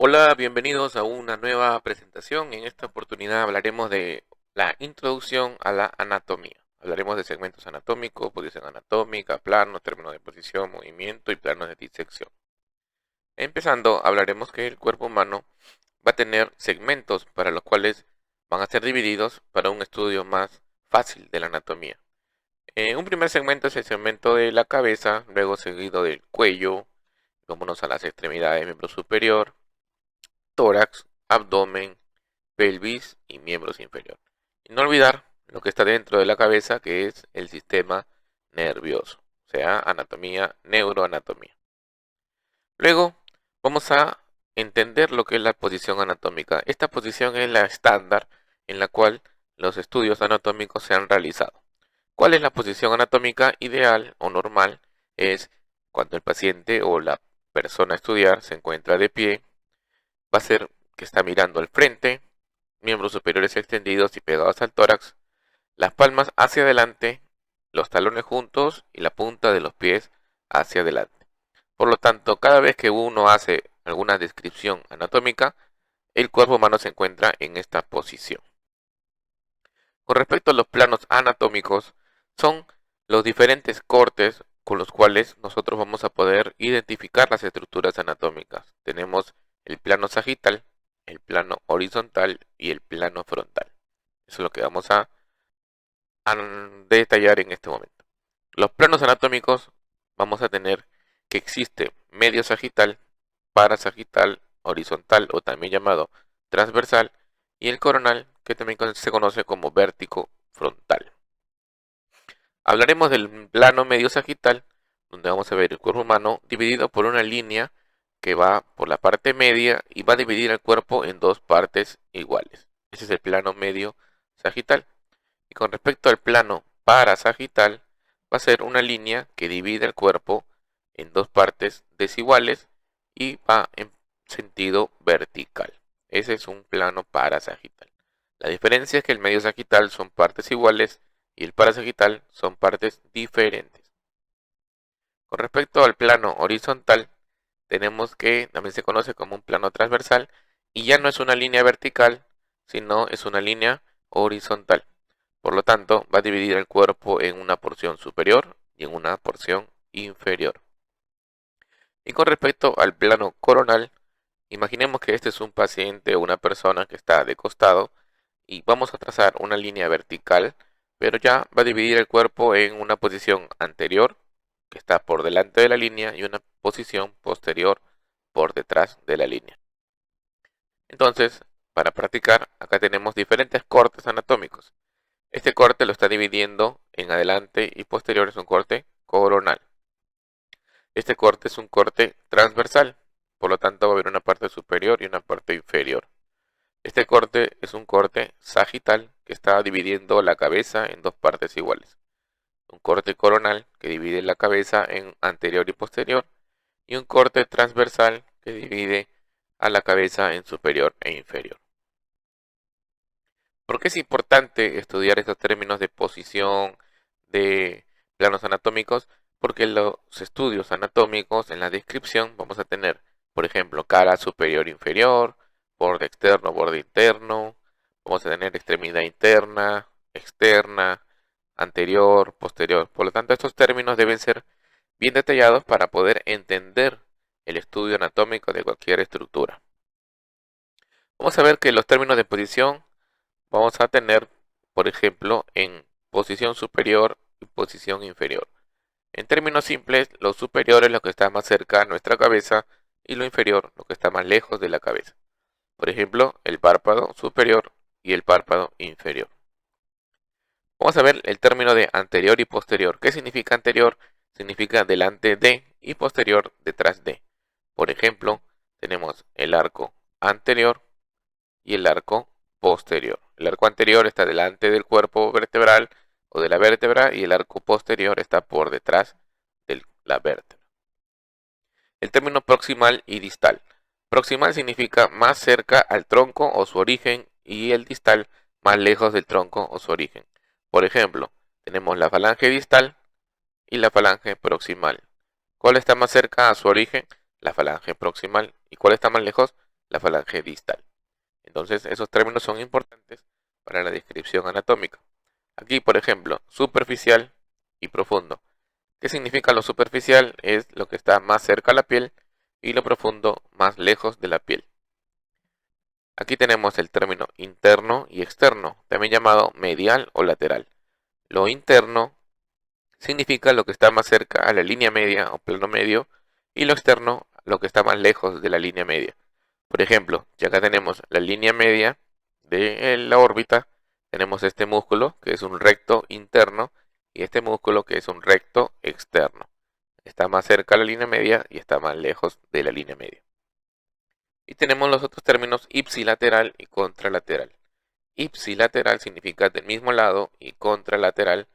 Hola, bienvenidos a una nueva presentación. En esta oportunidad hablaremos de la introducción a la anatomía. Hablaremos de segmentos anatómicos, posición anatómica, planos, términos de posición, movimiento y planos de disección. Empezando, hablaremos que el cuerpo humano va a tener segmentos para los cuales van a ser divididos para un estudio más fácil de la anatomía. Un primer segmento es el segmento de la cabeza, luego seguido del cuello, vámonos a las extremidades, miembro superior, tórax, abdomen, pelvis y miembros inferiores. Y no olvidar lo que está dentro de la cabeza, que es el sistema nervioso, o sea, anatomía, neuroanatomía. Luego vamos a entender lo que es la posición anatómica. Esta posición es la estándar en la cual los estudios anatómicos se han realizado. ¿Cuál es la posición anatómica ideal o normal? Es cuando el paciente o la persona a estudiar se encuentra de pie, va a ser que está mirando al frente, miembros superiores extendidos y pegados al tórax, las palmas hacia adelante, los talones juntos y la punta de los pies hacia adelante. Por lo tanto, cada vez que uno hace alguna descripción anatómica, el cuerpo humano se encuentra en esta posición. Con respecto a los planos anatómicos, son los diferentes cortes con los cuales nosotros vamos a poder identificar las estructuras anatómicas. Tenemos el plano sagital, el plano horizontal y el plano frontal. Eso es lo que vamos a detallar en este momento. Los planos anatómicos vamos a tener que existe medio sagital, parasagital, horizontal o también llamado transversal y el coronal que también se conoce como vértigo frontal. Hablaremos del plano medio sagital donde vamos a ver el cuerpo humano dividido por una línea que va por la parte media y va a dividir el cuerpo en dos partes iguales. Ese es el plano medio sagital. Y con respecto al plano parasagital, va a ser una línea que divide el cuerpo en dos partes desiguales y va en sentido vertical. Ese es un plano parasagital. La diferencia es que el medio sagital son partes iguales y el parasagital son partes diferentes. Con respecto al plano horizontal, tenemos que también se conoce como un plano transversal y ya no es una línea vertical, sino es una línea horizontal. Por lo tanto, va a dividir el cuerpo en una porción superior y en una porción inferior. Y con respecto al plano coronal, imaginemos que este es un paciente o una persona que está de costado y vamos a trazar una línea vertical, pero ya va a dividir el cuerpo en una posición anterior, que está por delante de la línea, y una posición posterior por detrás de la línea. Entonces, para practicar, acá tenemos diferentes cortes anatómicos. Este corte lo está dividiendo en adelante y posterior, es un corte coronal. Este corte es un corte transversal, por lo tanto va a haber una parte superior y una parte inferior. Este corte es un corte sagital que está dividiendo la cabeza en dos partes iguales. Un corte coronal que divide la cabeza en anterior y posterior y un corte transversal que divide a la cabeza en superior e inferior. ¿Por qué es importante estudiar estos términos de posición, de planos anatómicos? Porque los estudios anatómicos en la descripción vamos a tener, por ejemplo, cara superior e inferior, borde externo, borde interno, vamos a tener extremidad interna, externa, anterior, posterior. Por lo tanto, estos términos deben ser bien detallados para poder entender el estudio anatómico de cualquier estructura. Vamos a ver que los términos de posición vamos a tener, por ejemplo, en posición superior y posición inferior. En términos simples, lo superior es lo que está más cerca a nuestra cabeza y lo inferior lo que está más lejos de la cabeza. Por ejemplo, el párpado superior y el párpado inferior. Vamos a ver el término de anterior y posterior. ¿Qué significa anterior? Significa delante de y posterior detrás de. Por ejemplo, tenemos el arco anterior y el arco posterior. El arco anterior está delante del cuerpo vertebral o de la vértebra y el arco posterior está por detrás de la vértebra. El término proximal y distal. Proximal significa más cerca al tronco o su origen y el distal más lejos del tronco o su origen. Por ejemplo, tenemos la falange distal y la falange proximal. ¿Cuál está más cerca a su origen? La falange proximal. ¿Y cuál está más lejos? la falange distal. Entonces, esos términos son importantes para la descripción anatómica. Aquí, por ejemplo, superficial y profundo. ¿Qué significa lo superficial? Es lo que está más cerca a la piel y lo profundo más lejos de la piel. Aquí tenemos el término interno y externo, también llamado medial o lateral. Lo interno significa lo que está más cerca a la línea media o plano medio y lo externo lo que está más lejos de la línea media. Por ejemplo, ya acá tenemos la línea media de la órbita, tenemos este músculo que es un recto interno y este músculo que es un recto externo. Está más cerca a la línea media y está más lejos de la línea media. Y tenemos los otros términos ipsilateral y contralateral. Ipsilateral significa del mismo lado y contralateral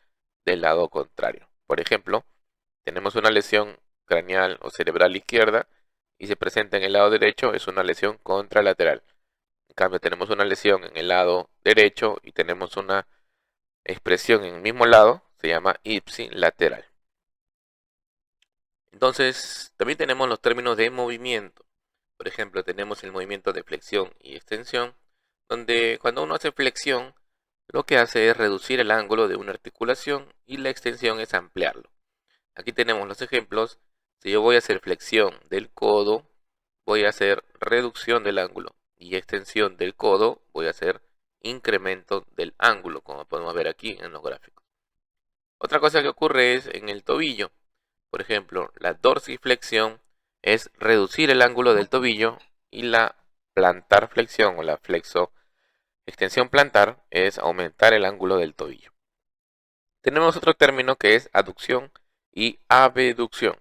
del lado contrario. Por ejemplo, tenemos una lesión craneal o cerebral izquierda y se presenta en el lado derecho, es una lesión contralateral. En cambio, tenemos una lesión en el lado derecho y tenemos una expresión en el mismo lado, se llama ipsilateral. Entonces, también tenemos los términos de movimiento. Por ejemplo, tenemos el movimiento de flexión y extensión, donde cuando uno hace flexión, lo que hace es reducir el ángulo de una articulación y la extensión es ampliarlo. Aquí tenemos los ejemplos. Si yo voy a hacer flexión del codo, voy a hacer reducción del ángulo y extensión del codo, voy a hacer incremento del ángulo, como podemos ver aquí en los gráficos. Otra cosa que ocurre es en el tobillo. Por ejemplo, la dorsiflexión es reducir el ángulo del tobillo y la plantar flexión o la flexo extensión plantar es aumentar el ángulo del tobillo. Tenemos otro término que es aducción y abducción,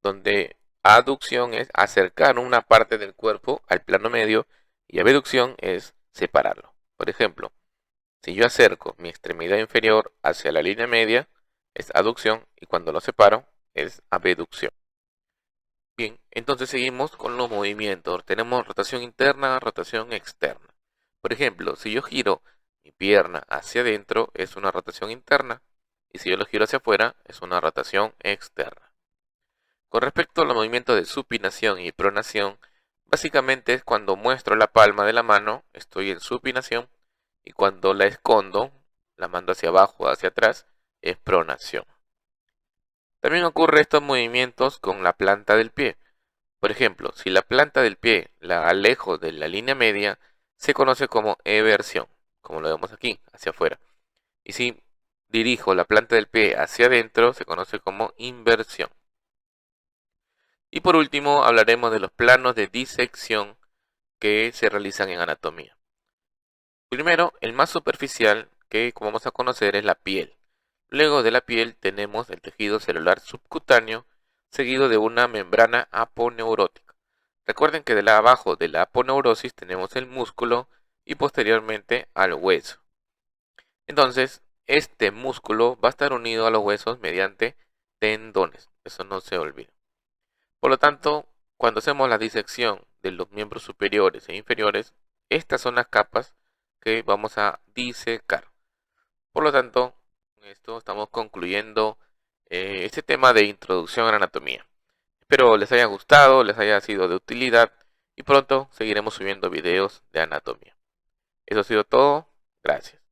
donde aducción es acercar una parte del cuerpo al plano medio y abducción es separarlo. Por ejemplo, si yo acerco mi extremidad inferior hacia la línea media, es aducción y cuando lo separo es abducción. Bien, entonces seguimos con los movimientos. Tenemos rotación interna, rotación externa. Por ejemplo, si yo giro mi pierna hacia adentro, es una rotación interna. Y si yo lo giro hacia afuera, es una rotación externa. Con respecto al movimiento de supinación y pronación, básicamente es cuando muestro la palma de la mano, estoy en supinación, y cuando la escondo, la mando hacia abajo o hacia atrás, es pronación. También ocurre estos movimientos con la planta del pie. Por ejemplo, si la planta del pie la alejo de la línea media, se conoce como eversión, como lo vemos aquí, hacia afuera. Y si dirijo la planta del pie hacia adentro, se conoce como inversión. Y por último, hablaremos de los planos de disección que se realizan en anatomía. Primero, el más superficial, que como vamos a conocer, es la piel. Luego de la piel tenemos el tejido celular subcutáneo, seguido de una membrana aponeurótica. Recuerden que de la abajo de la aponeurosis tenemos el músculo y posteriormente al hueso. Entonces, este músculo va a estar unido a los huesos mediante tendones. Eso no se olvida. Por lo tanto, cuando hacemos la disección de los miembros superiores e inferiores, estas son las capas que vamos a disecar. Por lo tanto, con esto estamos concluyendo este tema de introducción a la anatomía. Espero les haya gustado, les haya sido de utilidad y pronto seguiremos subiendo videos de anatomía. Eso ha sido todo. Gracias.